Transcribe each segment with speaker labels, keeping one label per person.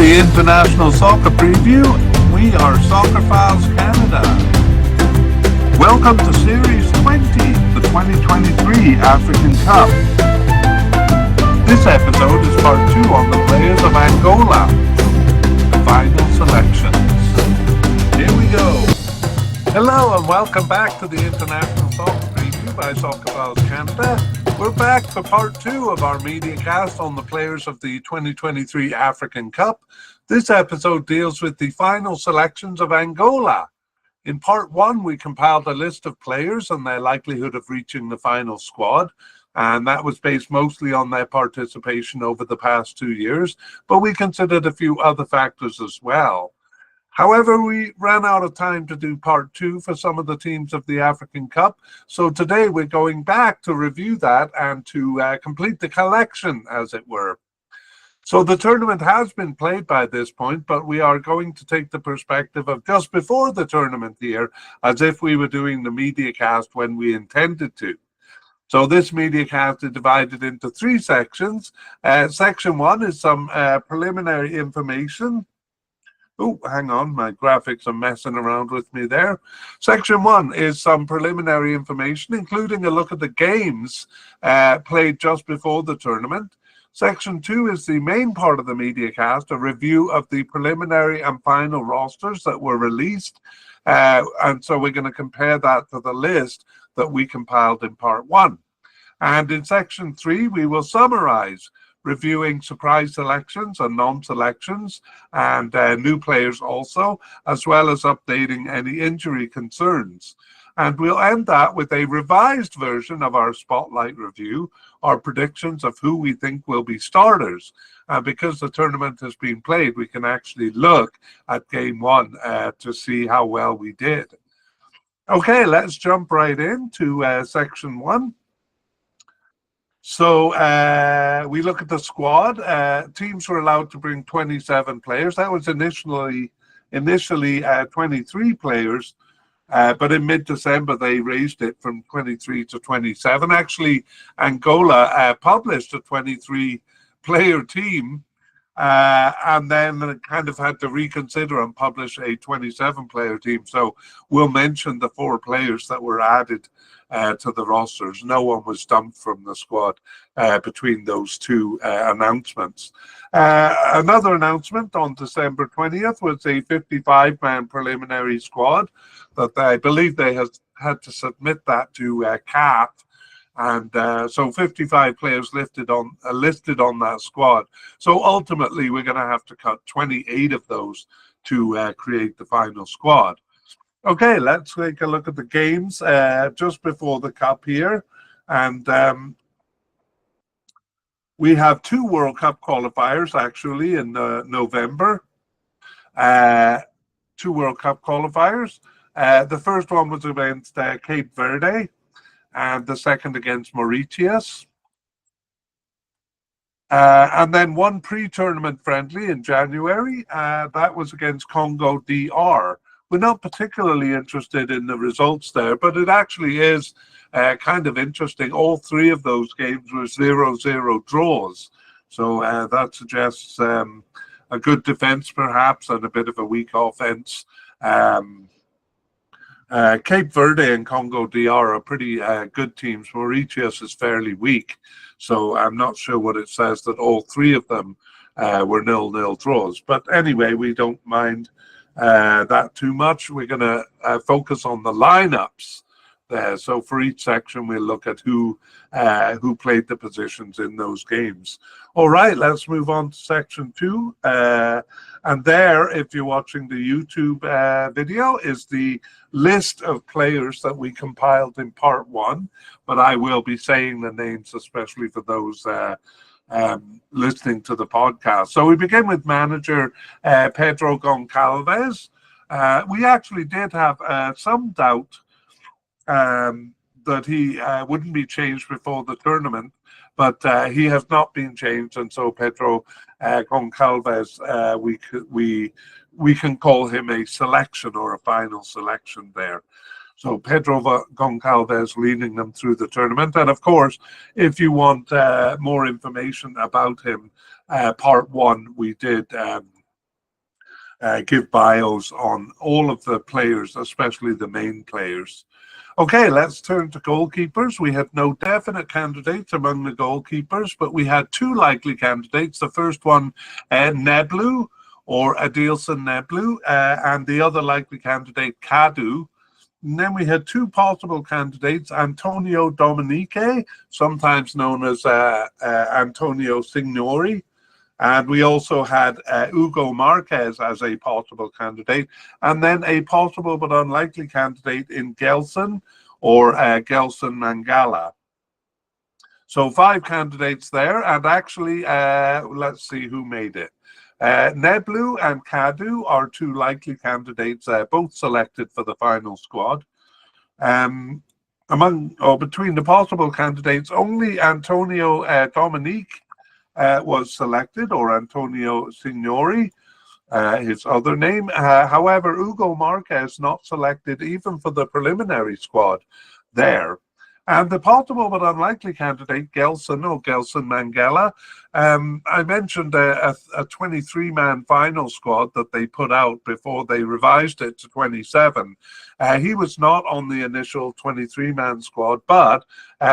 Speaker 1: the International Soccer Preview. We are Soccer Files Canada. Welcome to Series 20, the 2023 African Cup. This episode is part 2 on the players of Angola. Final selections. Here we go. Hello and welcome back to the International Soccer Preview by Soccer Files Canada. We're back for part 2 of our mediacast on the players of the 2023 African Cup. This episode deals with the final selections of Angola. In part 1, we compiled a list of players and their likelihood of reaching the final squad, and that was based mostly on their participation over the past 2 years, but we considered a few other factors as well. However, we ran out of time to do part 2 for some of the teams of the African Cup, so today we're going back to review that and to complete the collection, as it were. So the tournament has been played by this point, but we are going to take the perspective of just before the tournament here, as if we were doing the mediacast when we intended to. So this mediacast is divided into 3 sections. Section 1 is some preliminary information. Oh, hang on, my graphics are messing around with me there. Section 1 is some preliminary information, including a look at the games played just before the tournament. Section 2 is the main part of the mediacast, a review of the preliminary and final rosters that were released. And so we're going to compare that to the list that we compiled in part 1. And in section 3, we will summarize, reviewing surprise selections and non-selections and new players also, as well as updating any injury concerns. And we'll end that with a revised version of our Spotlight review, our predictions of who we think will be starters. And because the tournament has been played, we can actually look at game 1 to see how well we did. Okay, let's jump right into section 1. So we look at the squad. Teams were allowed to bring 27 players. That was initially 23 players, but in mid-December they raised it from 23 to 27. Actually, Angola published a 23-player team, and then kind of had to reconsider and publish a 27-player team. So we'll mention the 4 players that were added to the rosters. No one was dumped from the squad between those 2 announcements. Another announcement on December 20th was a 55-man preliminary squad that I believe they had to submit that to CAF. And so 55 players listed on that squad. So ultimately, we're going to have to cut 28 of those to create the final squad. Okay, let's take a look at the games just before the Cup here. And we have 2 World Cup qualifiers actually in November. 2 World Cup qualifiers. The first one was against Cape Verde, and the second against Mauritius. And then 1 pre-tournament friendly in January. That was against Congo DR. We're not particularly interested in the results there, but it actually is kind of interesting. All 3 of those games were 0-0 draws. So that suggests a good defense perhaps and a bit of a weak offense. Cape Verde and Congo DR are pretty good teams. Mauritius is fairly weak. So I'm not sure what it says that all 3 of them were 0-0 draws. But anyway, we don't mind that too much. We're going to focus on the lineups there. So for each section, we'll look at who played the positions in those games. All right, let's move on to section 2. And there, if you're watching the YouTube video, is the list of players that we compiled in part 1. But I will be saying the names, especially for those listening to the podcast. So we begin with manager Pedro Goncalves. We actually did have some doubt that he wouldn't be changed before the tournament, but he has not been changed, and so Pedro Goncalves, we can call him a selection or a final selection there. So Pedro Goncalves leading them through the tournament. And of course, if you want more information about him, part 1, we did give bios on all of the players, especially the main players. Okay, let's turn to goalkeepers. We had no definite candidates among the goalkeepers, but we had two likely candidates. The first one, Neblu, or Adilson Neblu, and the other likely candidate, Kadu. And then we had two possible candidates, Antonio Dominique, sometimes known as Antonio Signori, and we also had Hugo Marquez as a possible candidate, and then a possible but unlikely candidate in Gelson or Gelson Mangala. So 5 candidates there, and actually, let's see who made it. Neblu and Kadu are 2 likely candidates, both selected for the final squad. Between the possible candidates, only Antonio Dominique was selected, or Antonio Signori, his other name. However, Hugo Marquez not selected even for the preliminary squad there. And the possible but unlikely candidate, Gelson Mangala, I mentioned a 23-man final squad that they put out before they revised it to 27. He was not on the initial 23-man squad, but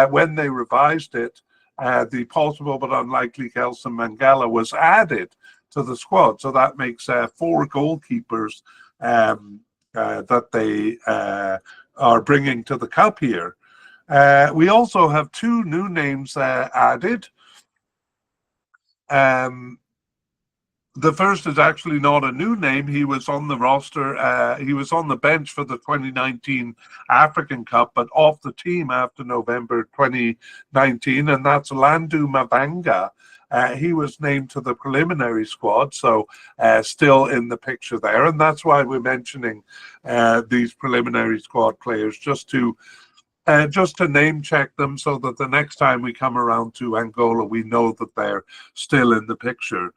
Speaker 1: when they revised it, the possible but unlikely Gelson Mangala was added to the squad. So that makes 4 goalkeepers that they are bringing to the cup here. We also have 2 new names added. The first is actually not a new name. He was on the roster. He was on the bench for the 2019 African Cup, but off the team after November 2019, and that's Landu Mavanga. He was named to the preliminary squad, so still in the picture there. And that's why we're mentioning these preliminary squad players, just to name check them, so that the next time we come around to Angola, we know that they're still in the picture.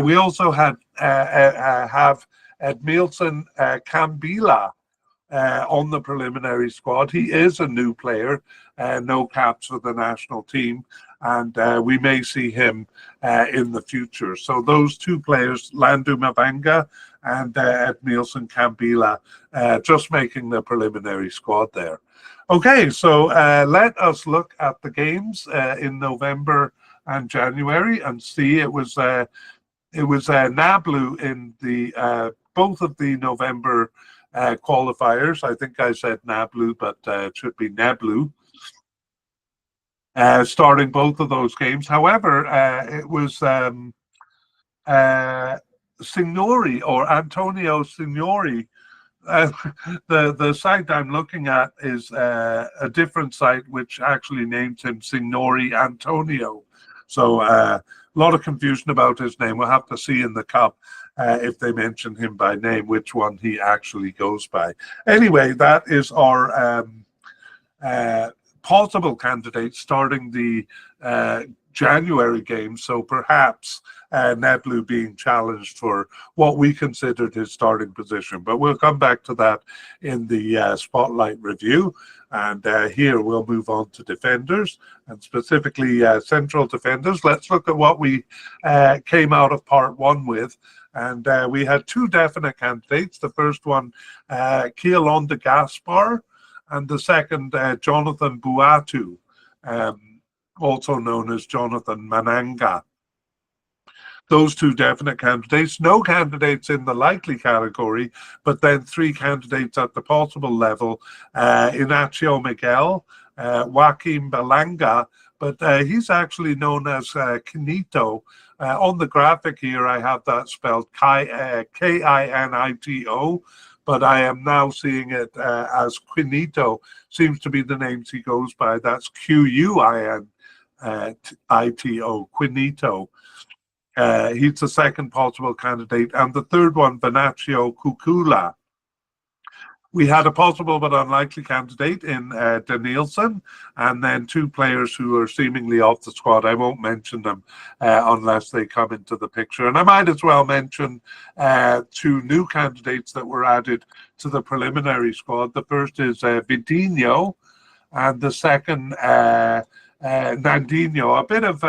Speaker 1: We also have Edmilson Kambila on the preliminary squad. He is a new player, no caps for the national team, and we may see him in the future. So those 2 players, Landu Mavanga and Edmilson Kambila, just making the preliminary squad there. Okay, so let us look at the games in November and January and see. It was Nablu in the both of the November qualifiers. I think I said Nablu, but it should be Neblu. Starting both of those games. However, it was Signori, or Antonio Signori. The site I'm looking at is a different site, which actually named him Signori Antonio. So a lot of confusion about his name. We'll have to see in the cup if they mention him by name, which one he actually goes by. Anyway, that is our possible candidate starting the January game. So perhaps Neblu being challenged for what we considered his starting position. But we'll come back to that in the spotlight review. And here we'll move on to defenders, and specifically central defenders. Let's look at what we came out of part 1 with. And we had 2 definite candidates. The first one, Kielon de Gaspar, and the second, Jonathan Buatu, also known as Jonathan Mananga. Those 2 definite candidates. No candidates in the likely category, but then 3 candidates at the possible level. Inacio Miguel, Joaquim Balanga, but he's actually known as Kinito. On the graphic here, I have that spelled Kinito, but I am now seeing it as Quinito. Seems to be the names he goes by. That's Quinito, Quinito. He's the second possible candidate. And the third one, Venancio Kukula. We had a possible but unlikely candidate in Danielson, and then 2 players who are seemingly off the squad. I won't mention them unless they come into the picture. And I might as well mention 2 new candidates that were added to the preliminary squad. The first is Vidinho, and the second, Nandinho. A bit of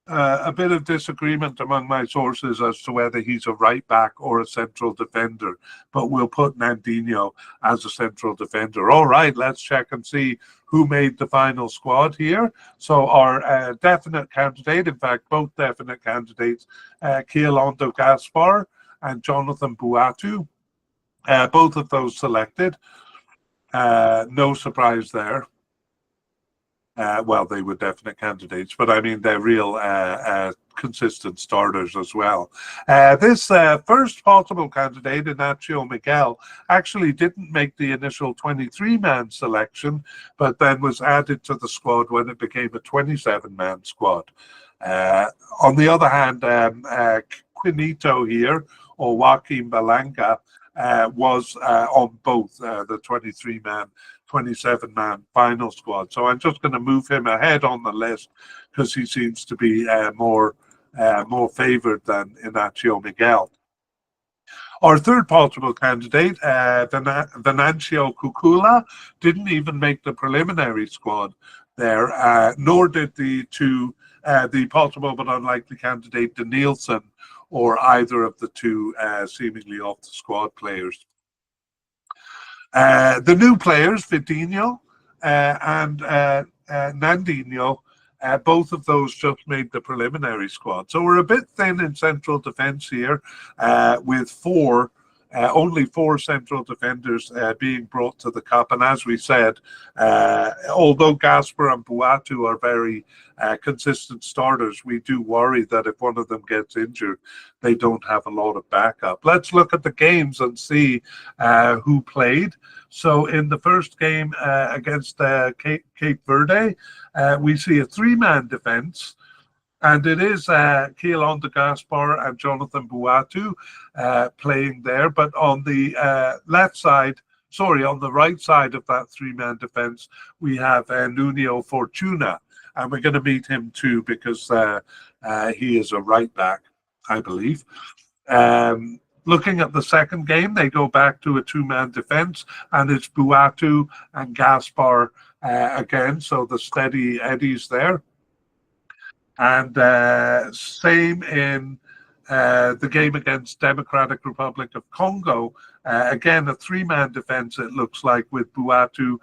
Speaker 1: a bit of disagreement among my sources as to whether he's a right back or a central defender, but we'll put Nandinho as a central defender. All right, let's check and see who made the final squad here. So our definite candidate, in fact, both definite candidates, Kialondo Gaspar and Jonathan Buatu, both of those selected. No surprise there. Well, they were definite candidates, but I mean, they're real consistent starters as well. This first possible candidate, Inacio Miguel, actually didn't make the initial 23-man selection, but then was added to the squad when it became a 27-man squad. On the other hand, Quinito here, or Joaquin Balanga, was on both the 23-man 27-man final squad. So I'm just going to move him ahead on the list because he seems to be more favoured than Inacio Miguel. Our third possible candidate, Venancio Cucula, didn't even make the preliminary squad there, nor did the possible but unlikely candidate Danielson, or either of the two seemingly off the squad players. The new players, Vidinho and Nandinho, both of those just made the preliminary squad. So we're a bit thin in central defence here, with only four central defenders being brought to the cup. And as we said, although Gaspar and Buatu are very consistent starters, we do worry that if one of them gets injured, they don't have a lot of backup. Let's look at the games and see who played. So in the first game against Cape Verde, we see a three-man defence. And it is Kialondo Gaspar and Jonathan Buatu playing there. But on the on the right side of that three-man defence, we have Nuno Fortuna. And we're going to meet him too because he is a right back, I believe. Looking at the second game, they go back to a two-man defence, and it's Buatu and Gaspar again. So the steady Eddies there. And same in the game against Democratic Republic of Congo. Again, a three-man defence, it looks like, with Buatu,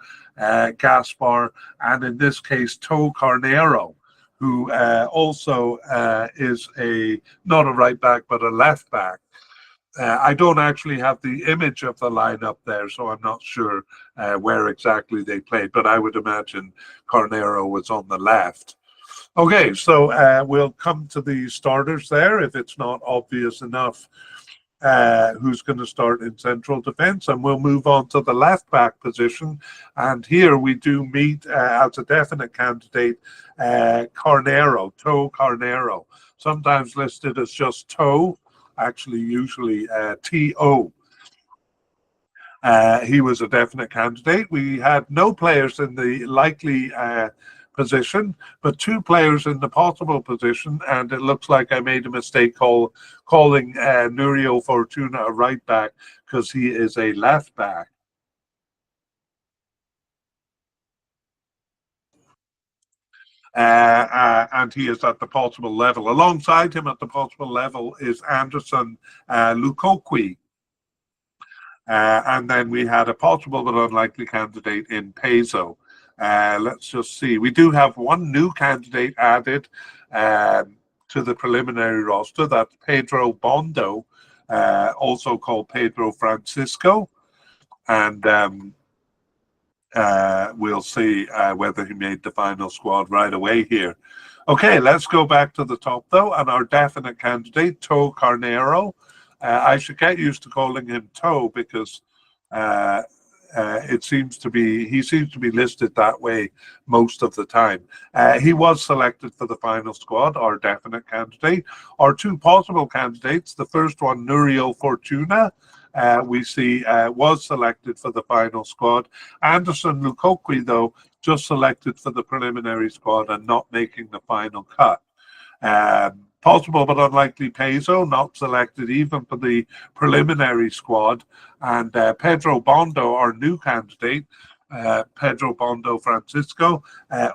Speaker 1: Gaspar, and in this case, Toe Carneiro, who also is not a right back, but a left back. I don't actually have the image of the lineup there, so I'm not sure where exactly they played, but I would imagine Carneiro was on the left. Okay, so we'll come to the starters there if it's not obvious enough who's going to start in central defence, and we'll move on to the left back position. And here we do meet as a definite candidate Carneiro, Toe Carneiro, sometimes listed as just Toe, actually usually T-O. He was a definite candidate. We had no players in the likely position, but two players in the possible position, and it looks like I made a mistake calling Nuno Fortuna a right back because he is a left back. And he is at the possible level. Alongside him at the possible level is Anderson Lukoki. And then we had a possible but unlikely candidate in Peso. Let's just see. We do have one new candidate added to the preliminary roster. That's Pedro Bondo, also called Pedro Francisco. And we'll see whether he made the final squad right away here. Okay, let's go back to the top, though, and our definite candidate, Toe Carneiro. I should get used to calling him Toe because he seems to be listed that way most of the time. He was selected for the final squad, our definite candidate. Our two possible candidates, the first one, Nuno Fortuna, we see was selected for the final squad. Anderson Lukoki, though, just selected for the preliminary squad and not making the final cut. Possible but unlikely Peso, not selected even for the preliminary squad. And Pedro Bondo, our new candidate, Pedro Bondo Francisco,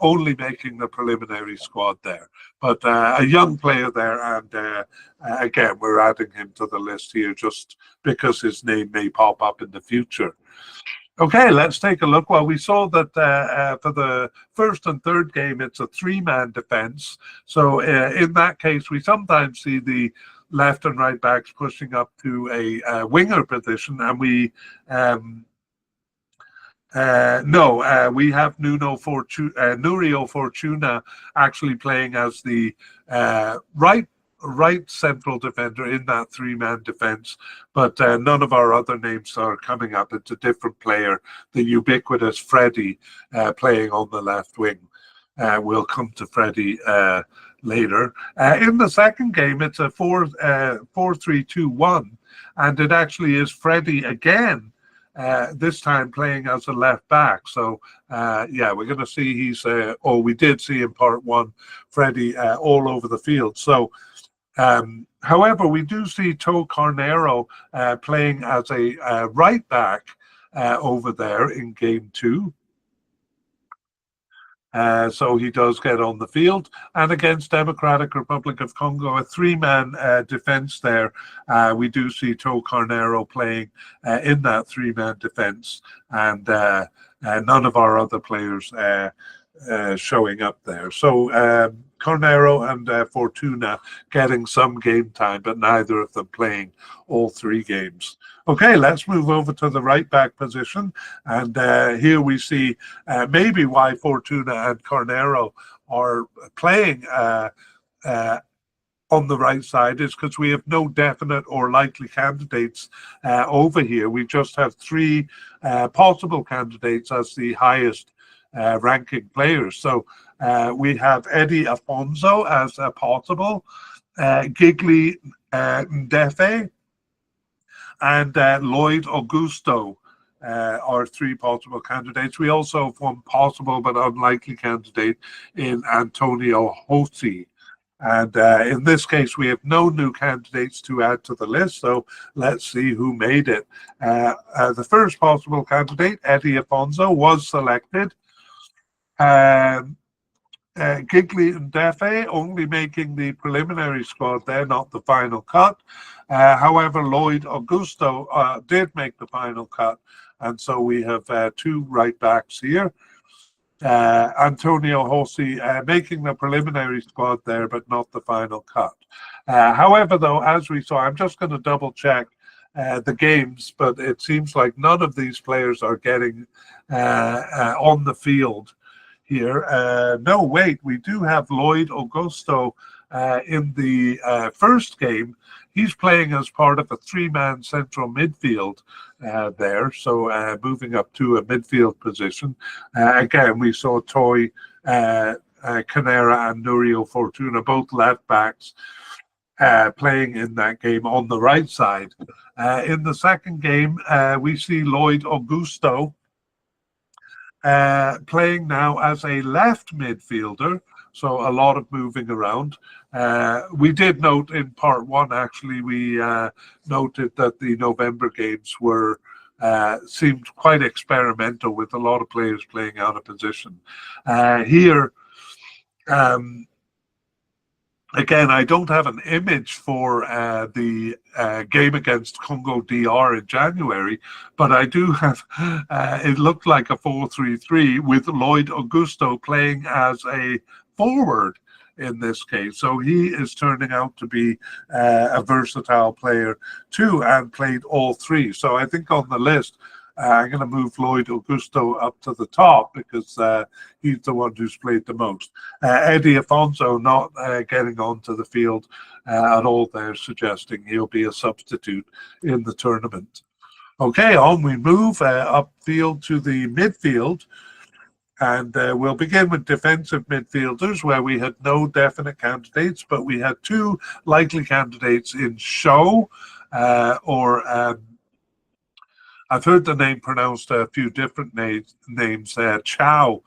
Speaker 1: only making the preliminary squad there. But a young player there, and again, we're adding him to the list here just because his name may pop up in the future. Okay, let's take a look. Well, we saw that for the first and third game, it's a three-man defense. So in that case, we sometimes see the left and right backs pushing up to a winger position, and we we have Nurio Fortuna actually playing as the right central defender in that three-man defense, but none of our other names are coming up. It's a different player, the ubiquitous Freddie, playing on the left wing. We'll come to Freddie later. In the second game, it's a 4-3-2-1, and it actually is Freddie again, this time playing as a left back. So yeah, we're going to see we did see in part one Freddie all over the field. So however, we do see Toe Carnero playing as a right back over there in game two. So he does get on the field, and against Democratic Republic of Congo, a three-man defense there. We do see Toe Carnero playing in that three-man defense, and none of our other players showing up there. So Carnero and Fortuna getting some game time, but neither of them playing all three games. Okay, let's move over to the right back position, and here we see maybe why Fortuna and Carnero are playing on the right side is because we have no definite or likely candidates over here. We just have three possible candidates as the highest ranking players. So we have Eddie Afonso as a possible, Gigli Ndefe, and Lloyd Augusto are three possible candidates. We also have one possible but unlikely candidate in Antonio Hossi. And in this case, we have no new candidates to add to the list, so let's see who made it. The first possible candidate, Eddie Afonso, was selected. Gigli Ndefe only making the preliminary squad there, not the final cut. However, Lloyd Augusto did make the final cut, and so we have two right backs here. Antonio Hossi making the preliminary squad there, but not the final cut. However, though, as we saw, I'm just going to double check the games, but it seems like none of these players are getting on the field here. No, wait, we do have Lloyd Augusto in the first game. He's playing as part of a three-man central midfield there, so moving up to a midfield position. Again, we saw Toy Canera and Nurio Fortuna, both left backs, playing in that game on the right side. In the second game, we see Lloyd Augusto playing now as a left midfielder, so a lot of moving around. We did note in part one, actually, we noted that the November games were seemed quite experimental with a lot of players playing out of position. Here, again, I don't have an image for the game against Congo DR in January, but I do have, it looked like a 4-3-3 with Lloyd Augusto playing as a forward in this case. So he is turning out to be a versatile player too, and played all three. So I think on the list, I'm going to move Lloyd Augusto up to the top because he's the one who's played the most. Eddie Afonso not getting onto the field at all there, suggesting he'll be a substitute in the tournament. Okay, on we move upfield to the midfield. And we'll begin with defensive midfielders, where we had no definite candidates, but we had two likely candidates in Show or I've heard the name pronounced a few different names. Chow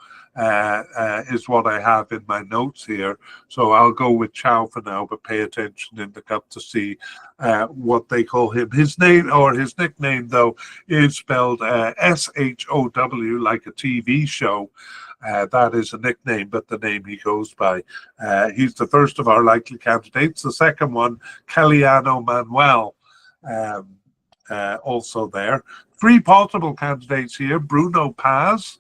Speaker 1: is what I have in my notes here. So I'll go with Chow for now, but pay attention in the cup to see what they call him. His name, or his nickname, though, is spelled SHOW, like a TV show. That is a nickname, but the name he goes by. He's the first of our likely candidates. The second one, Caliano Manuel, also there. Three possible candidates here. Bruno Paz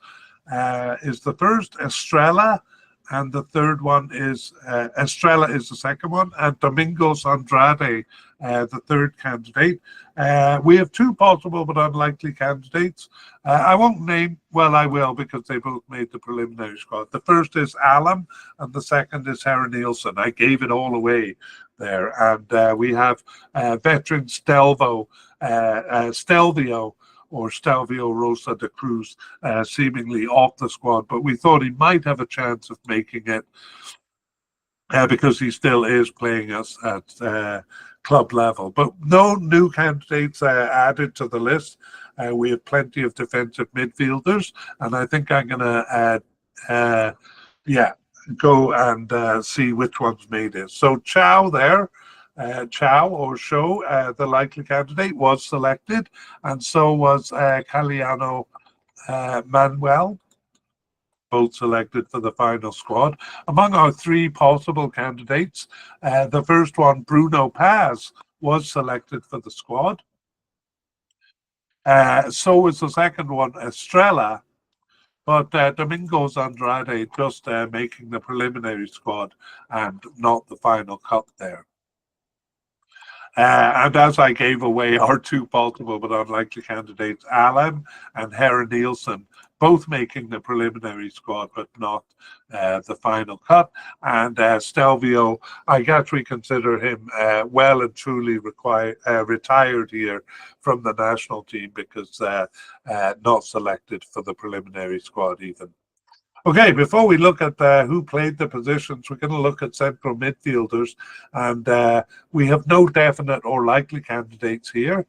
Speaker 1: is the first, Estrella, and the third one is Estrella is the second one, and Domingos Andrade, the third candidate. We have two possible but unlikely candidates. I won't name, well, I will, because they both made the preliminary squad. The first is Alam, and the second is Hera Nielsen. I gave it all away there. And we have veteran Stelvio, or Stelvio Rosa de Cruz, seemingly off the squad, but we thought he might have a chance of making it because he still is playing us at club level. But no new candidates added to the list. We have plenty of defensive midfielders, and I think I'm going to go and see which ones made it. So Chow there. Chow or Show, the likely candidate, was selected, and so was Caliano Manuel, both selected for the final squad. Among our three possible candidates, the first one, Bruno Paz, was selected for the squad. So was the second one, Estrella, but Domingos Andrade just making the preliminary squad and not the final cut there. And as I gave away our two possible but unlikely candidates, Alan and Hera Nielsen, both making the preliminary squad but not the final cut. And Stelvio, I guess we consider him well and truly retired here from the national team because not selected for the preliminary squad even. Okay, before we look at who played the positions, we're going to look at central midfielders, and we have no definite or likely candidates here.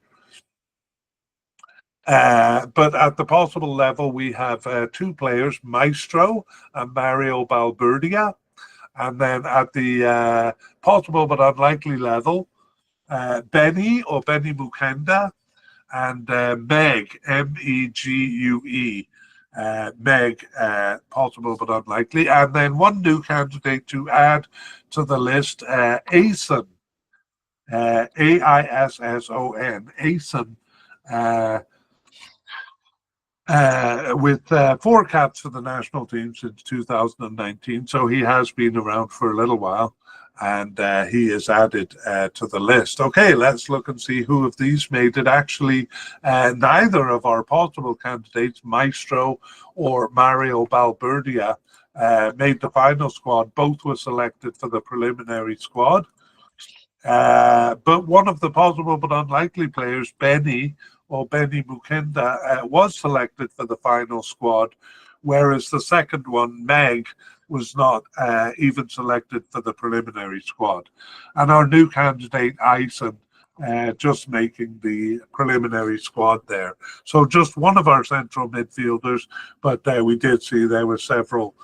Speaker 1: But at the possible level, we have two players, Maestro and Mario Balburdia. And then at the possible but unlikely level, Benny or Benny Mukenda and Meg, M-E-G-U-E. Meg, possible but unlikely. And then one new candidate to add to the list, Aison, A-I-S-S-O-N, Aison, with 4 caps for the national team since 2019. So he has been around for a little while, and he is added to the list. Okay, let's look and see who of these made it. Actually, neither of our possible candidates, Maestro or Mario Balburdia, made the final squad. Both were selected for the preliminary squad. But one of the possible but unlikely players, Benny or Benny Mukenda, was selected for the final squad, whereas the second one, Meg, was not even selected for the preliminary squad. And our new candidate, Aison, just making the preliminary squad there. So just one of our central midfielders, but we did see there were several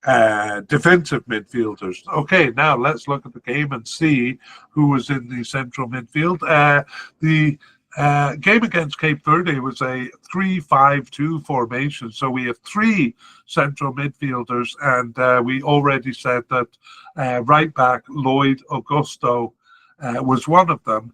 Speaker 1: defensive midfielders. Okay, now let's look at the game and see who was in the central midfield. The game against Cape Verde was a 3-5-2 formation, so we have 3 central midfielders, and we already said that right back Lloyd Augusto was one of them.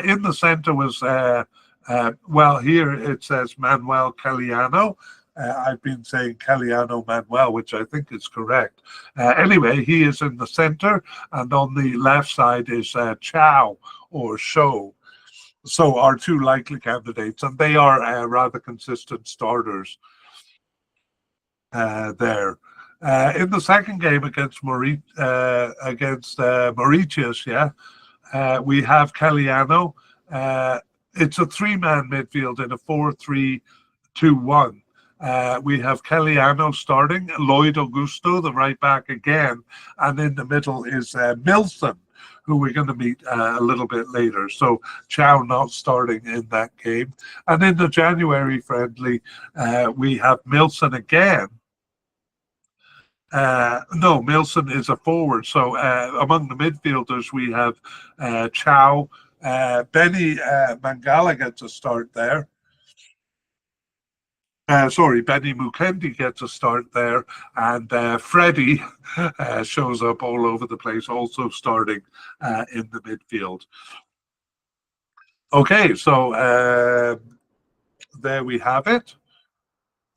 Speaker 1: In the center was, well, here it says Manuel Caliano. I've been saying Caliano Manuel, which I think is correct. Anyway, he is in the center, and on the left side is Chow or Show. So our two likely candidates, and they are rather consistent starters there. In the second game against Mauritius, we have Caliano. It's a 3-man midfield in a 4-3-2-1. We have Caliano starting, Lloyd Augusto, the right back again, and in the middle is Milson, who we're going to meet a little bit later. So Chow not starting in that game. And in the January friendly, we have Milson again. No, Milson is a forward. So among the midfielders, we have Chow. Benny Mangala gets a start there. Benny Mukendi gets a start there, and Freddie shows up all over the place, also starting in the midfield. Okay, so there we have it.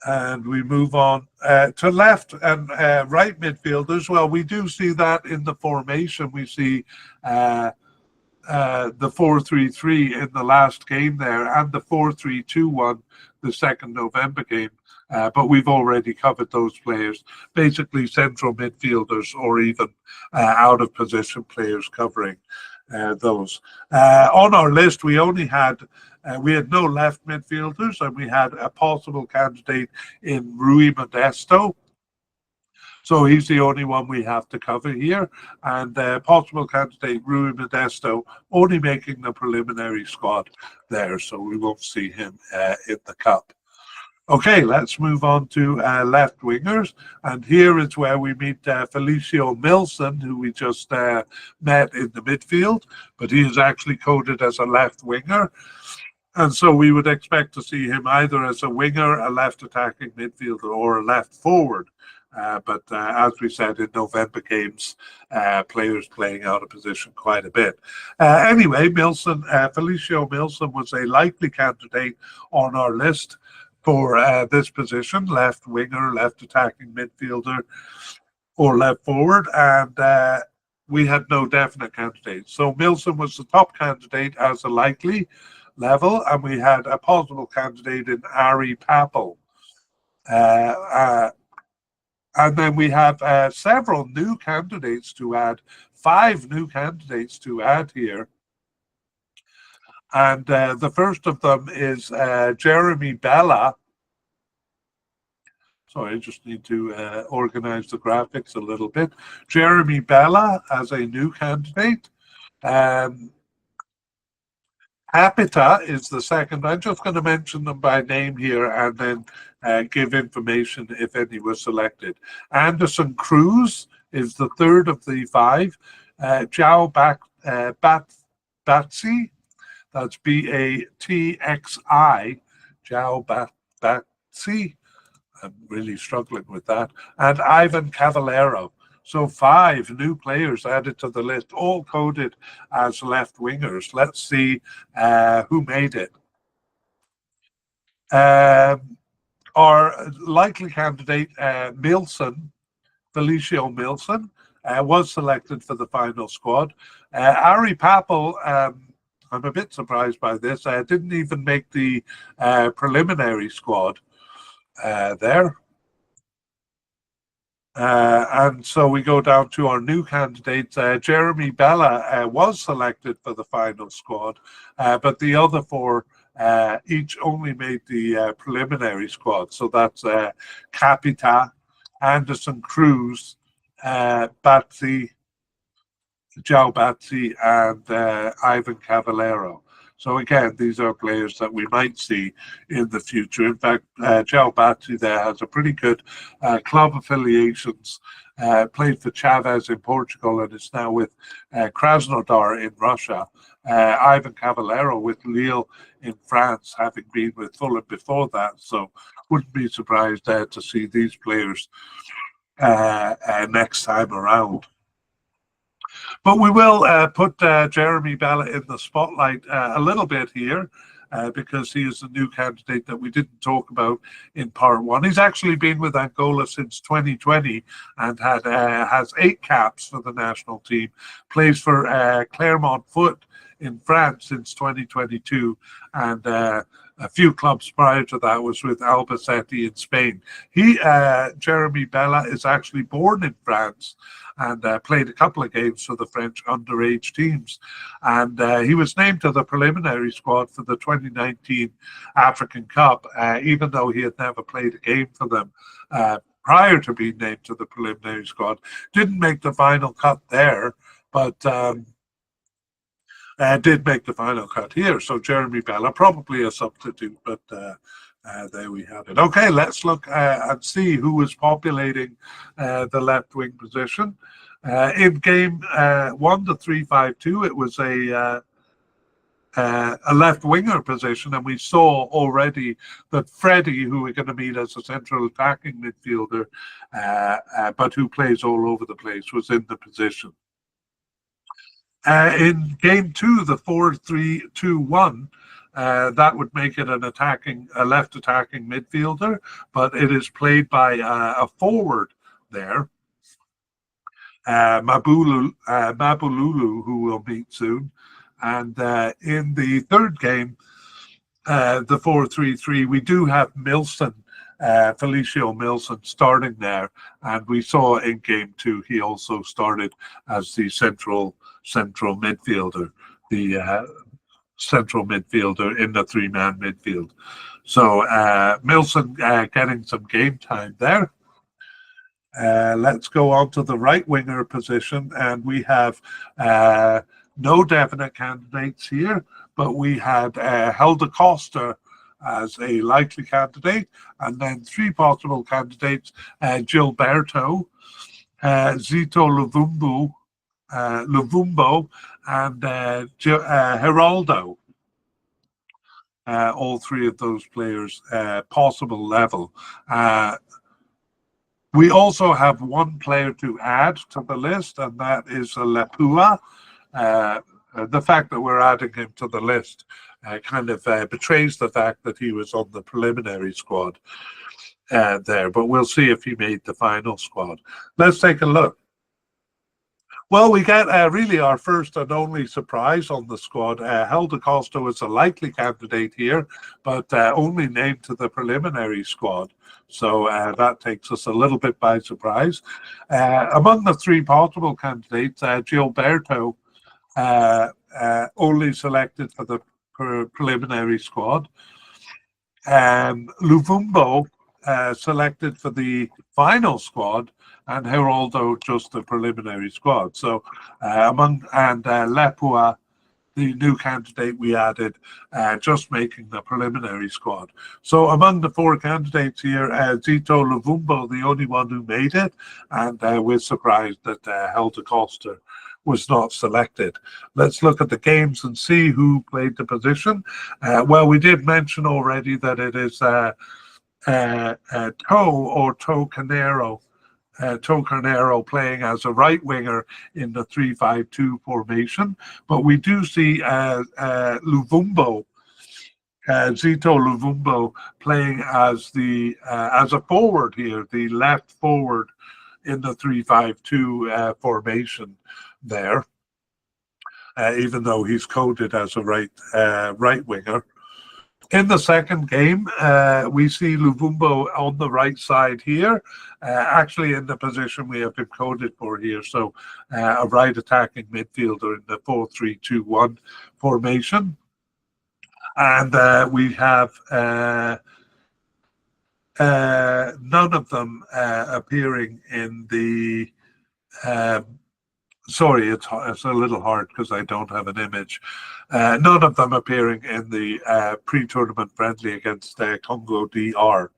Speaker 1: And we move on to left and right midfielders. Well, we do see that in the formation. We see the 4-3-3 in the last game there, and the 4-3-2-1 the second November game. But we've already covered those players, basically central midfielders or even out of position players covering those. On our list, we only had we had no left midfielders, and we had a possible candidate in Rui Modesto. So he's the only one we have to cover here. And possible candidate Rui Modesto only making the preliminary squad there, so we won't see him in the cup. Okay, let's move on to left wingers. And here is where we meet Felicio Milson, who we just met in the midfield, but he is actually coded as a left winger. And so we would expect to see him either as a winger, a left attacking midfielder, or a left forward. But as we said in November games, players playing out of position quite a bit. Anyway, Felicio Milson was a likely candidate on our list for this position, left winger, left attacking midfielder, or left forward. And we had no definite candidates. So Milson was the top candidate as a likely level, and we had a possible candidate in Ari Papel. And then we have several new candidates to add, 5 new candidates to add here. And the first of them is Jeremy Bella. Sorry, I just need to organize the graphics a little bit. Jeremy Bella as a new candidate. Apita is the second. I'm just going to mention them by name here and then give information if any was selected. Anderson Cruz is the third of the 5. Jao Batsi, that's Batxi, Jao Batsi. I'm really struggling with that. And Ivan Cavallero. So 5 new players added to the list, all coded as left wingers. Let's see who made it. Our likely candidate, Felicio Milson, was selected for the final squad. Ari Papel, I'm a bit surprised by this, didn't even make the preliminary squad there. And so we go down to our new candidates. Jeremy Bella was selected for the final squad, but the other 4 each only made the preliminary squad. So that's Capita, Anderson Cruz, Batsi, Jao Batsi, and Ivan Cavallero. So again, these are players that we might see in the future. In fact, Jao Batsi there has a pretty good club affiliations. Played for Chavez in Portugal and is now with Krasnodar in Russia. Ivan Cavallero with Lille in France, having been with Fulham before that. So wouldn't be surprised to see these players next time around. But we will put Jeremy Bella in the spotlight a little bit here because he is the new candidate that we didn't talk about in part 1. He's actually been with Angola since 2020 and has 8 caps for the national team. Plays for Clermont Foot in France since 2022, and a few clubs prior to that was with Albacete in Spain. Jeremy Bella, is actually born in France and played a couple of games for the French underage teams. And he was named to the preliminary squad for the 2019 African Cup, even though he had never played a game for them prior to being named to the preliminary squad. Didn't make the final cut there, but did make the final cut here. So Jeremy Bella, probably a substitute, but there we have it. Okay, let's look and see who was populating the left wing position. In game 1, the 3-5-2, it was a left winger position, and we saw already that Freddie, who we're going to meet as a central attacking midfielder, but who plays all over the place, was in the position. In game 2, the 4-3-2-1, that would make it a left attacking midfielder, but it is played by a forward there, Mabululu, who we'll meet soon. And in the third game, the 4-3-3, we do have Milson, Felicio Milson, starting there. And we saw in game 2, he also started as the central midfielder, the central midfielder in the three-man midfield. So Milson getting some game time there. Let's go on to the right winger position, and we have no definite candidates here, but we had Helder Costa as a likely candidate, and then 3 possible candidates: Gilberto, Zito Luvumbo, and Geraldo. All 3 of those players possible level. We also have 1 player to add to the list, and that is Lepua. The fact that we're adding him to the list kind of betrays the fact that he was on the preliminary squad there, but we'll see if he made the final squad. Let's take a look. Well, we get really our first and only surprise on the squad. Helder Costa was a likely candidate here, but only named to the preliminary squad. So that takes us a little bit by surprise. Among the 3 possible candidates, Gilberto only selected for the preliminary squad. Luvumbo selected for the final squad, and Geraldo just the preliminary squad. So Lepua, the new candidate we added, just making the preliminary squad. So among the 4 candidates here, Zito Luvumbo, the only one who made it, and we're surprised that Helder Costa was not selected. Let's look at the games and see who played the position. Well, we did mention already that it is Toe Carnero playing as a right winger in the 3-5-2 formation, but we do see Luvumbo, Zito Luvumbo, playing as a forward here, the left forward in the 3-5-2 formation there, even though he's coded as a right winger. In the second game, we see Luvumbo on the right side here, actually in the position we have him coded for here. So a right attacking midfielder in the 4-3-2-1 formation. And we have none of them appearing in the sorry, it's a little hard because I don't have an image. None of them appearing in the pre-tournament friendly against Congo DR.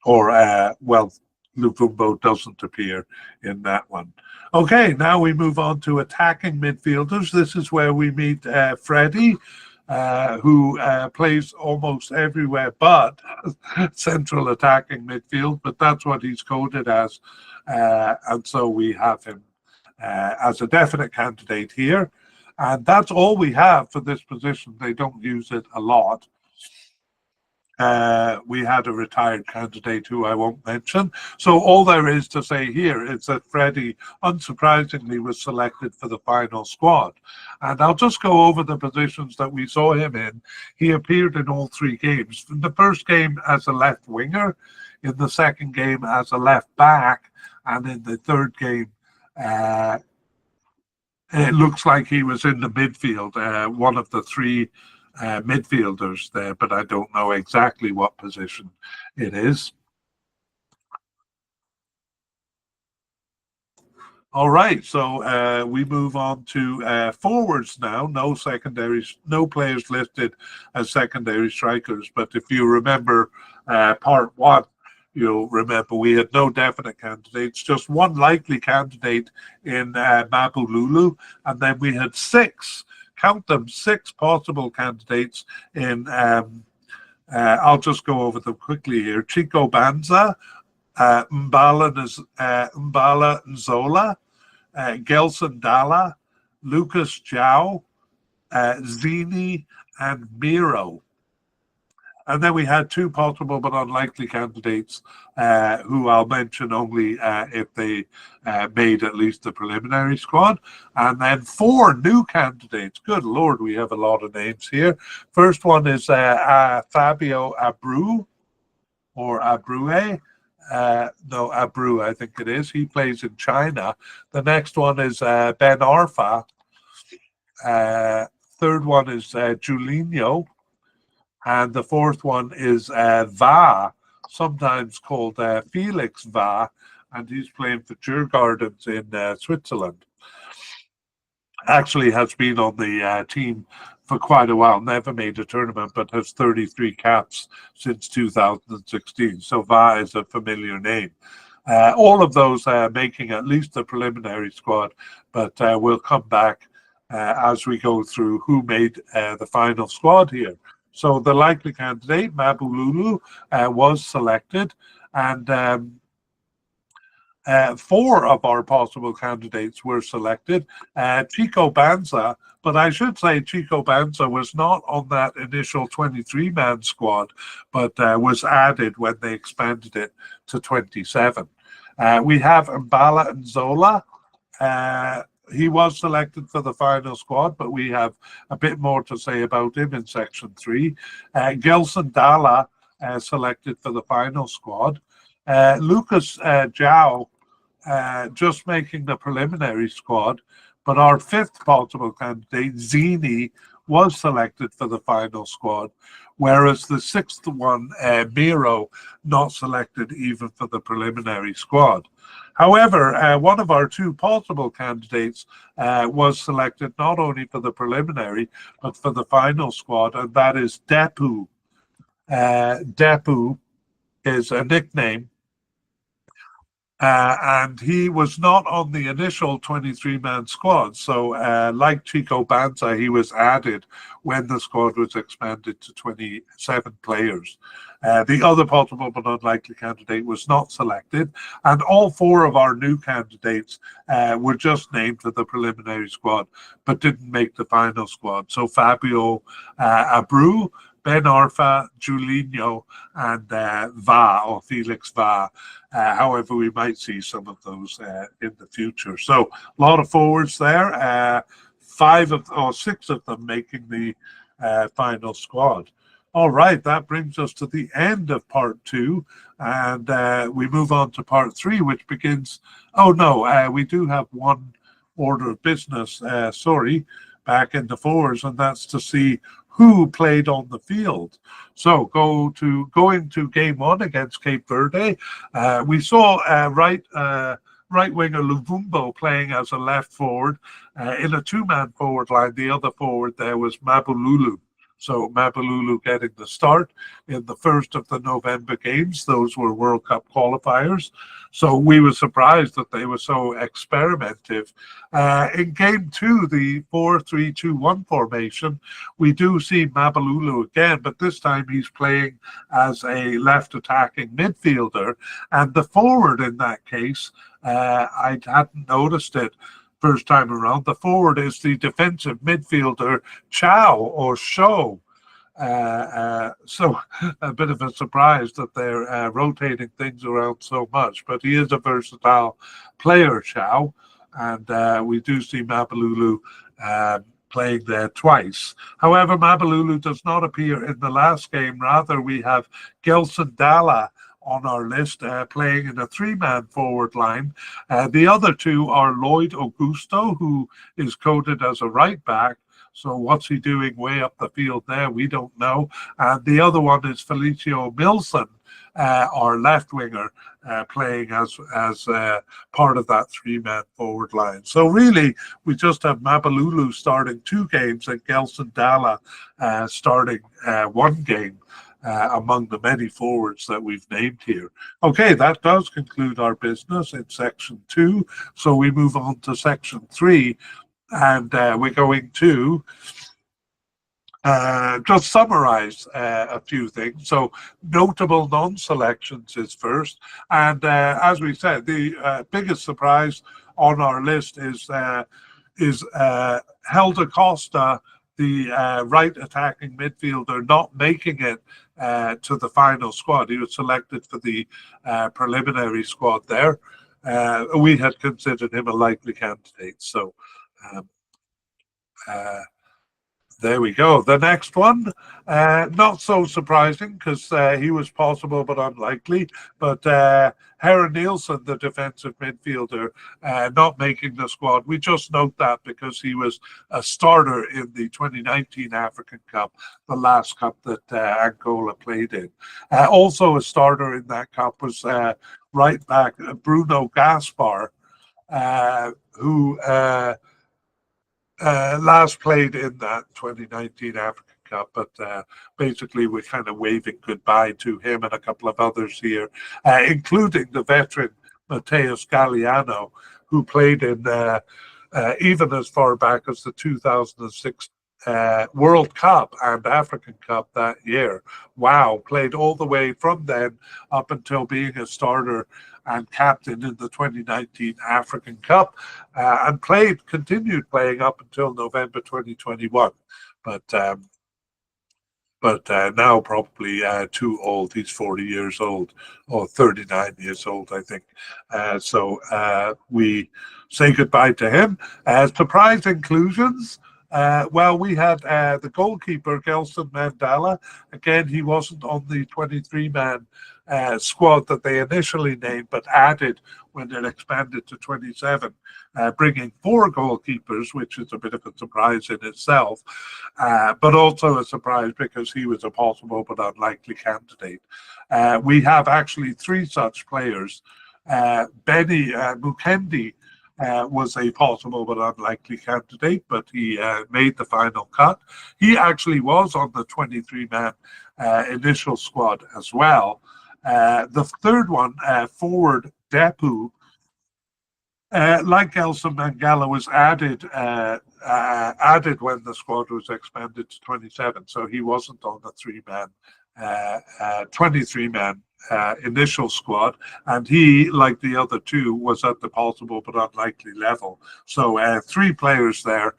Speaker 1: Or, well, Luvumbo doesn't appear in that one. Okay, now we move on to attacking midfielders. This is where we meet Freddie, who plays almost everywhere but central attacking midfield, but that's what he's coded as. And so we have him as a definite candidate here, and that's all we have for this position. They don't use it a lot. We had a retired candidate who I won't mention. So all there is to say here is that Freddie, unsurprisingly, was selected for the final squad. And I'll just go over the positions that we saw him in. He appeared in all 3 games. In the first game as a left winger, in the second game as a left back, and in the third game it looks like he was in the midfield, one of the 3 midfielders there, but I don't know exactly what position it is. All right, so we move on to forwards now. No secondaries, no players listed as secondary strikers. But if you remember part one, you'll remember we had no definite candidates, just one likely candidate in Mabululu, and then we had six, count them, six possible candidates in. I'll just go over them quickly here. Chico Banza, Mbala Nzola, Gelson Dalla, Lucas Zhao, Zini, and Miro. And then we had two possible but unlikely candidates who I'll mention only if they made at least the preliminary squad. And then four new candidates. Good Lord, we have a lot of names here. First one is Fabio Abreu or Abreu. No, Abreu, I think it is. He plays in China. The next one is Ben Arfa. Third one is Julinho. And the fourth one is Va, sometimes called Felix Va, and he's playing for Djurgårdens in Switzerland. Actually has been on the team for quite a while, never made a tournament, but has 33 caps since 2016. So Va is a familiar name. All of those making at least the preliminary squad, but we'll come back as we go through who made the final squad here. So the likely candidate, Mabululu, was selected, and four of our possible candidates were selected. Chico Banza, but I should say Chico Banza was not on that initial 23-man squad, but was added when they expanded it to 27. We have Mbala Nzola. He was selected for the final squad, but we have a bit more to say about him in section 3. Gelson Dalla selected for the final squad. Lucas Zhao just making the preliminary squad, but our fifth possible candidate, Zini, was selected for the final squad, whereas the sixth one, Miro, not selected even for the preliminary squad. However, one of our two possible candidates was selected not only for the preliminary, but for the final squad, and that is Depu. Depu is a nickname, and he was not on the initial 23-man squad. So like Chico Banza, he was added when the squad was expanded to 27 players. The other possible but unlikely candidate was not selected, and all four of our new candidates were just named to the preliminary squad, but didn't make the final squad. So Fabio Abreu, Ben Arfa, Julinho, and Va, or Felix Va. However, we might see some of those in the future. So a lot of forwards there, 6 of them making the final squad. All right, that brings us to the end of part 2, and we move on to part 3, which begins. Oh no, we do have one order of business. Back in the forwards, and that's to see who played on the field. So going to game 1 against Cape Verde, we saw right winger Luvumbo playing as a left forward in a 2-man forward line. The other forward there was Mabululu. So Mabululu getting the start in the first of the November games. Those were World Cup qualifiers. So we were surprised that they were so experimentative. In game 2, the 4-3-2-1 formation, we do see Mabululu again, but this time he's playing as a left attacking midfielder. And the forward in that case, I hadn't noticed it first time around. The forward is the defensive midfielder Chow or Show. So a bit of a surprise that they're rotating things around so much, but he is a versatile player, Chow, and we do see Mabululu playing there twice. However, Mabululu does not appear in the last game. Rather, we have Gelson Dalla on our list, playing in a 3-man forward line. The other two are Lloyd Augusto, who is coded as a right back. So what's he doing way up the field there? We don't know. And the other one is Felicio Milson, our left winger, playing as part of that three-man forward line. So really, we just have Mabalulu starting 2 games and Gelson Dalla starting 1 game. Among the many forwards that we've named here. Okay, that does conclude our business in section 2. So we move on to section 3, and we're going to just summarize a few things. So notable non-selections is first. And as we said, the biggest surprise on our list is Helder Costa, the right attacking midfielder, not making it to the final squad. He was selected for the preliminary squad there. We had considered him a likely candidate. So there we go. The next one, not so surprising because he was possible but unlikely. But Heron Nielsen, the defensive midfielder, not making the squad. We just note that because he was a starter in the 2019 African Cup, the last cup that Angola played in. Also a starter in that cup was right back Bruno Gaspar, who last played in that 2019 African Cup, but basically we're kind of waving goodbye to him and a couple of others here, including the veteran Mateus Galeano, who played in even as far back as the 2006 World Cup and African Cup that year. Wow, played all the way from then up until being a starter and captain in the 2019 African Cup, and continued playing up until November 2021. But now probably too old. He's 40 years old, or 39 years old, I think. So we say goodbye to him. Surprise inclusions. Well, we had the goalkeeper, Gelson Mandela. Again, he wasn't on the 23-man squad that they initially named, but added when it expanded to 27, bringing 4 goalkeepers, which is a bit of a surprise in itself, but also a surprise because he was a possible but unlikely candidate. We have actually 3 such players. Benny Mukendi was a possible but unlikely candidate, but he made the final cut. He actually was on the 23-man initial squad as well. The third one, forward Depu, like Gelson Mangala, was added when the squad was expanded to 27, so he wasn't on the 23-man initial squad, and he, like the other 2, was at the possible but unlikely level. So 3 players there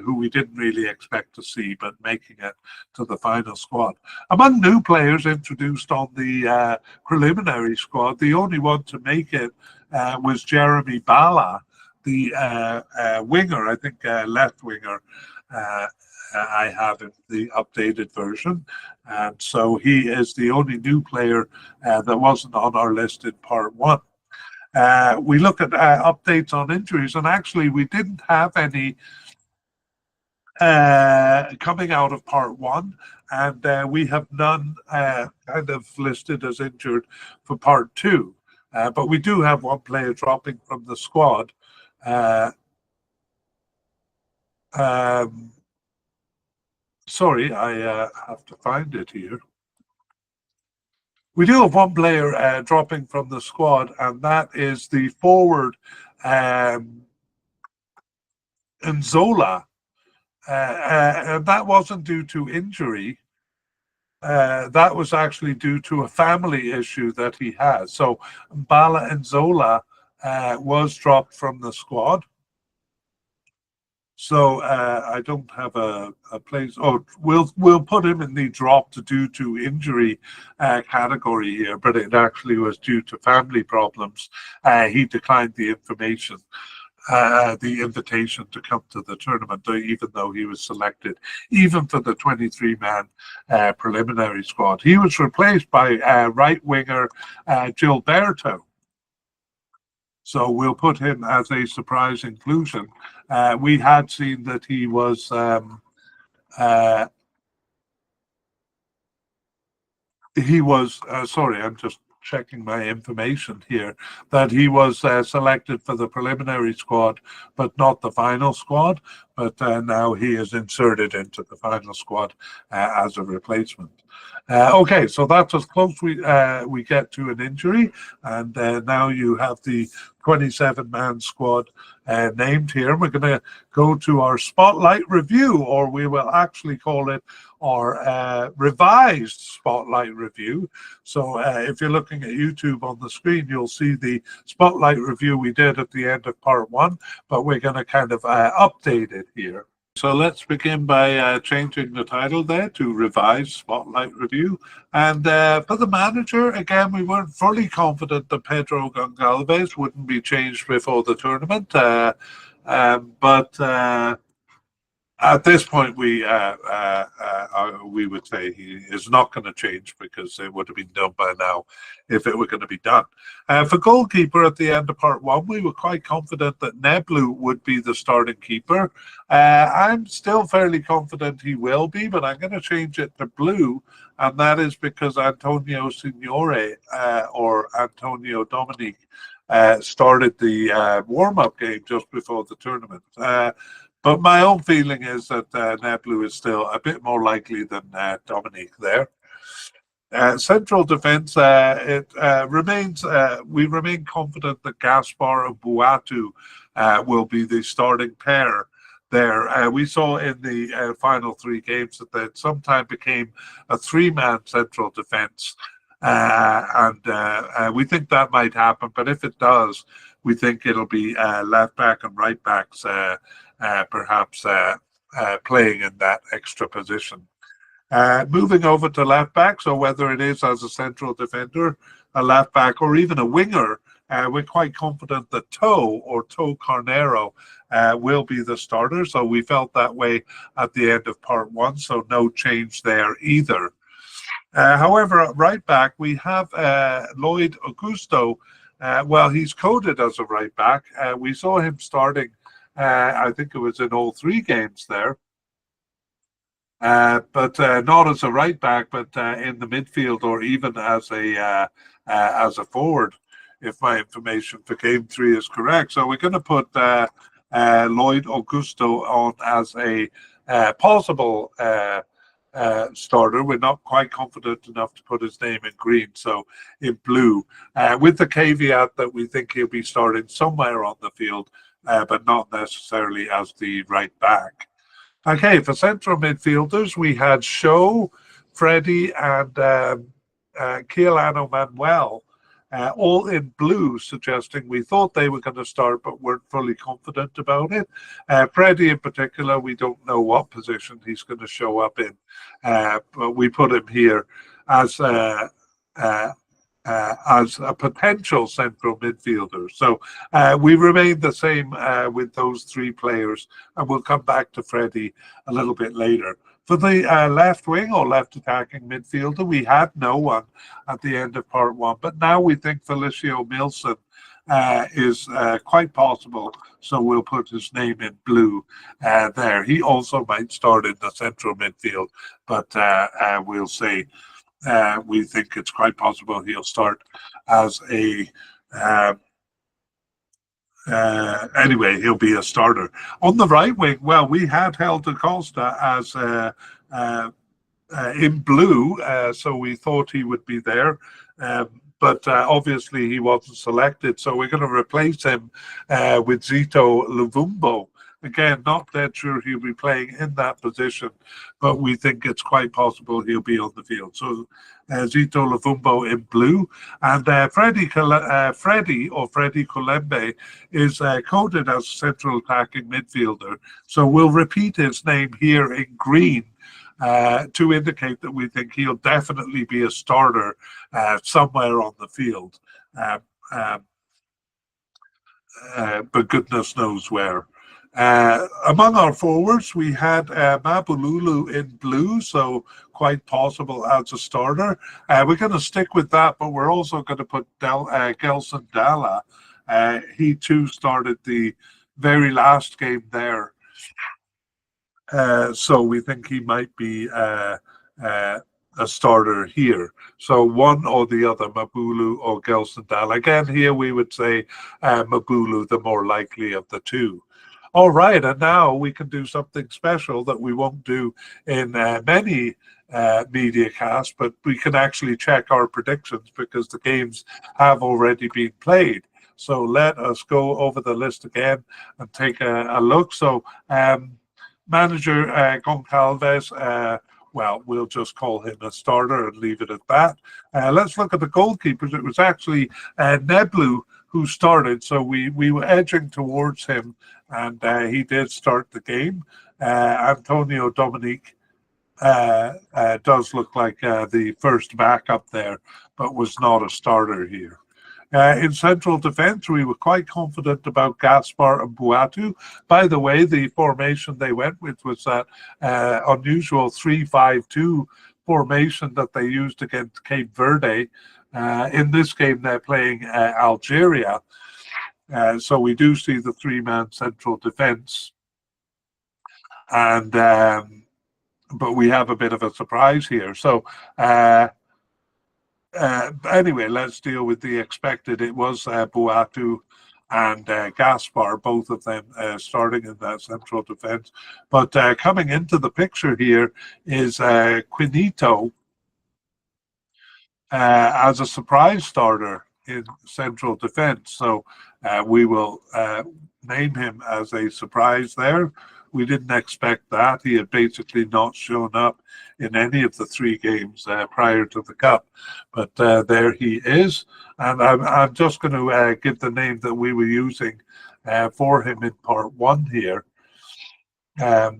Speaker 1: who we didn't really expect to see, but making it to the final squad. Among new players introduced on the preliminary squad, the only one to make it was Jeremy Bala, the winger, I think left winger. I have in the updated version, and so he is the only new player that wasn't on our list in part 1. We look at updates on injuries, and actually we didn't have any coming out of part 1, and we have none kind of listed as injured for part 2, but we do have 1 player dropping from the squad. Sorry, I have to find it here. We do have 1 player dropping from the squad, and that is the forward Nzola. And that wasn't due to injury. That was actually due to a family issue that he has. So Mbala Nzola was dropped from the squad. So I don't have a place. Oh, we'll put him in the dropped due to injury category here, but it actually was due to family problems. He declined the invitation to come to the tournament, even though he was selected, even for the 23-man preliminary squad. He was replaced by right winger Gilberto. So we'll put him as a surprise inclusion. We had seen that he was sorry, I'm just checking my information here, that he was selected for the preliminary squad, but not the final squad. But now he is inserted into the final squad as a replacement. Okay, so that's as close we get to an injury, and now you have the 27-man squad named here. We're going to go to our spotlight review, or we will actually call it our revised spotlight review. So if you're looking at YouTube on the screen, you'll see the spotlight review we did at the end of part 1, but we're going to kind of update it here. So let's begin by changing the title there to Revised Spotlight Review. And for the manager, again, we weren't fully confident that Pedro Gonçalves wouldn't be changed before the tournament. But at this point, we would say he is not going to change, because it would have been done by now if it were going to be done. For goalkeeper, at the end of part 1, we were quite confident that Neblu would be the starting keeper. I'm still fairly confident he will be, but I'm going to change it to blue, and that is because Antonio Signore or Antonio Dominique started the warm-up game just before the tournament. But my own feeling is that Neblu is still a bit more likely than Dominique there. Central defence, we remain confident that Gaspar and Buatu will be the starting pair there. We saw in the final 3 games that they sometimes became a 3-man central defence. And we think that might happen, but if it does, we think it'll be left back and right backs perhaps playing in that extra position. Moving over to left back, so whether it is as a central defender, a left back, or even a winger, we're quite confident that Toe Carnero will be the starter. So we felt that way at the end of part 1, so no change there either. However, at right back, we have Lloyd Augusto. Well, he's coded as a right back. We saw him starting, I think it was in all 3 games there. But not as a right back, but in the midfield, or even as a forward, if my information for game 3 is correct. So we're going to put Lloyd Augusto on as a possible starter. We're not quite confident enough to put his name in green, so in blue, with the caveat that we think he'll be starting somewhere on the field, but not necessarily as the right back. Okay, for central midfielders, we had Shaw, Freddie, and Keylano Manuel, all in blue, suggesting we thought they were going to start, but weren't fully confident about it. Freddie, in particular, we don't know what position he's going to show up in, but we put him here as a potential central midfielder. So we remain the same with those 3 players, and we'll come back to Freddie a little bit later. For the left wing or left attacking midfielder, we had no one at the end of part 1, but now we think Felicio Milson is quite possible, so we'll put his name in blue there. He also might start in the central midfield, but we'll say we think it's quite possible he'll start as a anyway, he'll be a starter. On the right wing, well, we had Helder Costa as in blue, so we thought he would be there. But obviously he wasn't selected, so we're going to replace him with Zito Luvumbo. Again, not that sure he'll be playing in that position, but we think it's quite possible he'll be on the field. So Zito Luvumbo in blue, and Freddie Kolembe is coded as central attacking midfielder. So we'll repeat his name here in green to indicate that we think he'll definitely be a starter somewhere on the field. But goodness knows where. Among our forwards, we had Mabululu in blue, so quite possible as a starter. We're going to stick with that, but we're also going to put Gelson Dalla He too started the very last game there. So we think he might be a starter here. So one or the other, Mabulu or Gelsendal. Again, here we would say Mabulu, the more likely of the two. All right, and now we can do something special that we won't do in many media casts, but we can actually check our predictions because the games have already been played. So let us go over the list again and take a look. So manager Goncalves, well, we'll just call him a starter and leave it at that. Let's look at the goalkeepers. It was actually Neblu who started, so we were edging towards him, and he did start the game. Antonio Dominique does look like the first backup there, but was not a starter here. In central defence, we were quite confident about Gaspar and Buatu. By the way, the formation they went with was that unusual 3-5-2 formation that they used against Cape Verde. In this game, they're playing Algeria. So we do see the three-man central defence. And but we have a bit of a surprise here. So anyway, let's deal with the expected. It was Buatu and Gaspar, both of them starting in that central defence. But coming into the picture here is Quinito as a surprise starter in central defence. So we will name him as a surprise there. We didn't expect that. He had basically not shown up in any of the three games prior to the Cup. But there he is. And I'm just going to give the name that we were using for him in part one here. That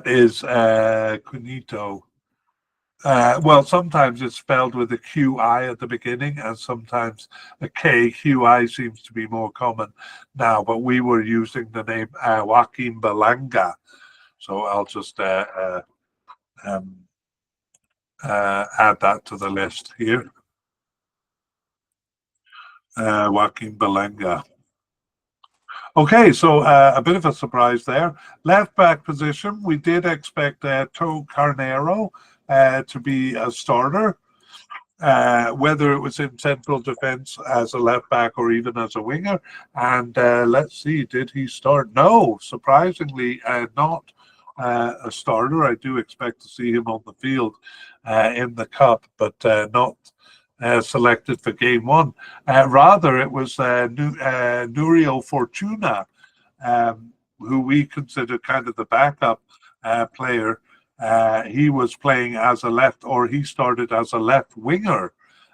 Speaker 1: is Quinito. Well, sometimes it's spelled with a QI at the beginning, and sometimes a K. QI seems to be more common now, but we were using the name Joaquim Balanga. So I'll just add that to the list here. Joaquim Balanga. Okay, so a bit of a surprise there. Left back position, we did expect To Carneiro to be a starter, whether it was in central defence as a left back or even as a winger. And let's see, did he start? No, surprisingly, not a starter. I do expect to see him on the field in the Cup, but not selected for game one. Rather, it was Nuriel Fortuna, who we consider kind of the backup player. He was playing as a left, or he started as a left winger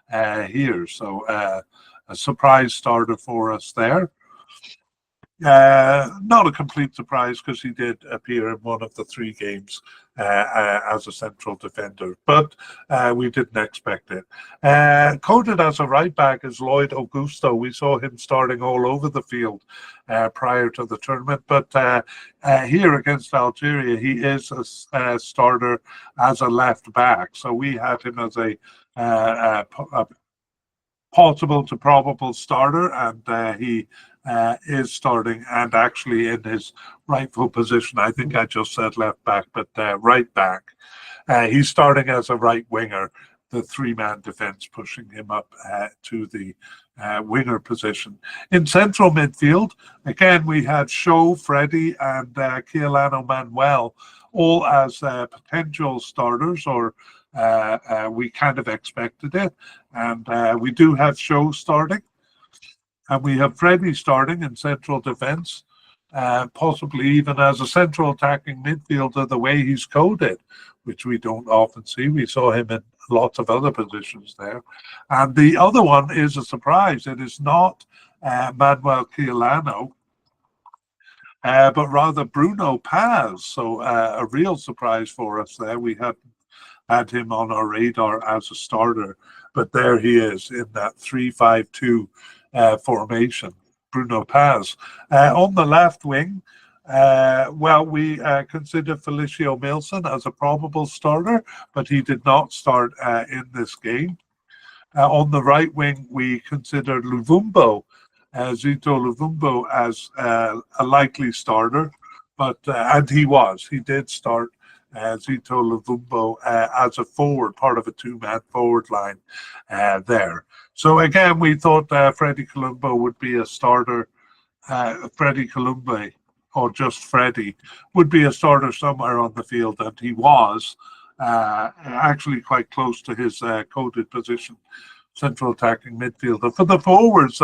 Speaker 1: here. So a surprise starter for us there. Not a complete surprise because he did appear in one of the three games as a central defender, but we didn't expect it. Coded as a right back is Lloyd Augusto. We saw him starting all over the field prior to the tournament, but here against Algeria, he is a starter as a left back. So we had him as a possible to probable starter, and he is starting and actually in his rightful position. I think I just said left back, but right back. He's starting as a right winger, the three-man defence pushing him up to the winger position. In central midfield, again, we had Show, Freddie, and Keolano Manuel, all as potential starters, or we kind of expected it. And we do have Show starting. And we have Freddie starting in central defence, possibly even as a central attacking midfielder, the way he's coded, which we don't often see. We saw him in lots of other positions there. And the other one is a surprise. It is not Manuel Keolano, but rather Bruno Paz. So a real surprise for us there. We had him on our radar as a starter, but there he is in that 3-5-2 formation, Bruno Paz. On the left wing, well, we consider Felicio Milson as a probable starter, but he did not start in this game. On the right wing, we consider Luvumbo, Zito Luvumbo, as a likely starter, but and he did start Zito Luvumbo as a forward, part of a two-man forward line there. So again, we thought Freddie Colombo would be a starter. Freddie Colombe, or just Freddie, would be a starter somewhere on the field, and he was actually quite close to his coded position, central attacking midfielder. For the forwards,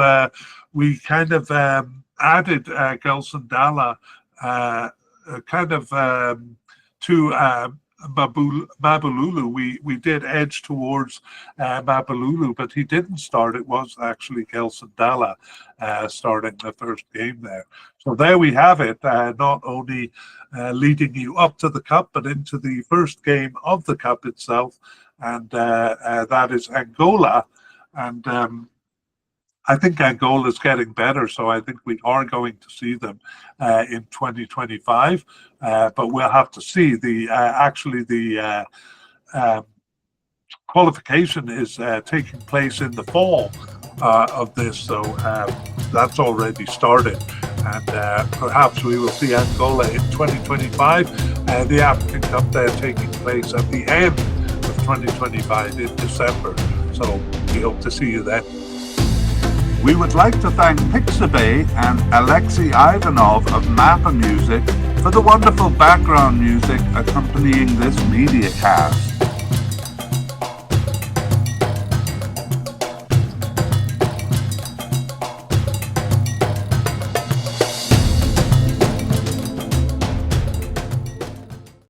Speaker 1: we kind of added Gelson Dalla to Mabululu. We did edge towards Mabululu, but he didn't start. It was actually Gelson Dalla starting the first game there. So there we have it, not only leading you up to the Cup, but into the first game of the Cup itself, and that is Angola. And I think Angola is getting better, so I think we are going to see them in 2025. But we'll have to see. The qualification is taking place in the fall of this, so that's already started. And perhaps we will see Angola in 2025. The African Cup there taking place at the end of 2025 in December. So we hope to see you then. We would like to thank Pixabay and Alexei Ivanov of Mappa Music for the wonderful background music accompanying this mediacast.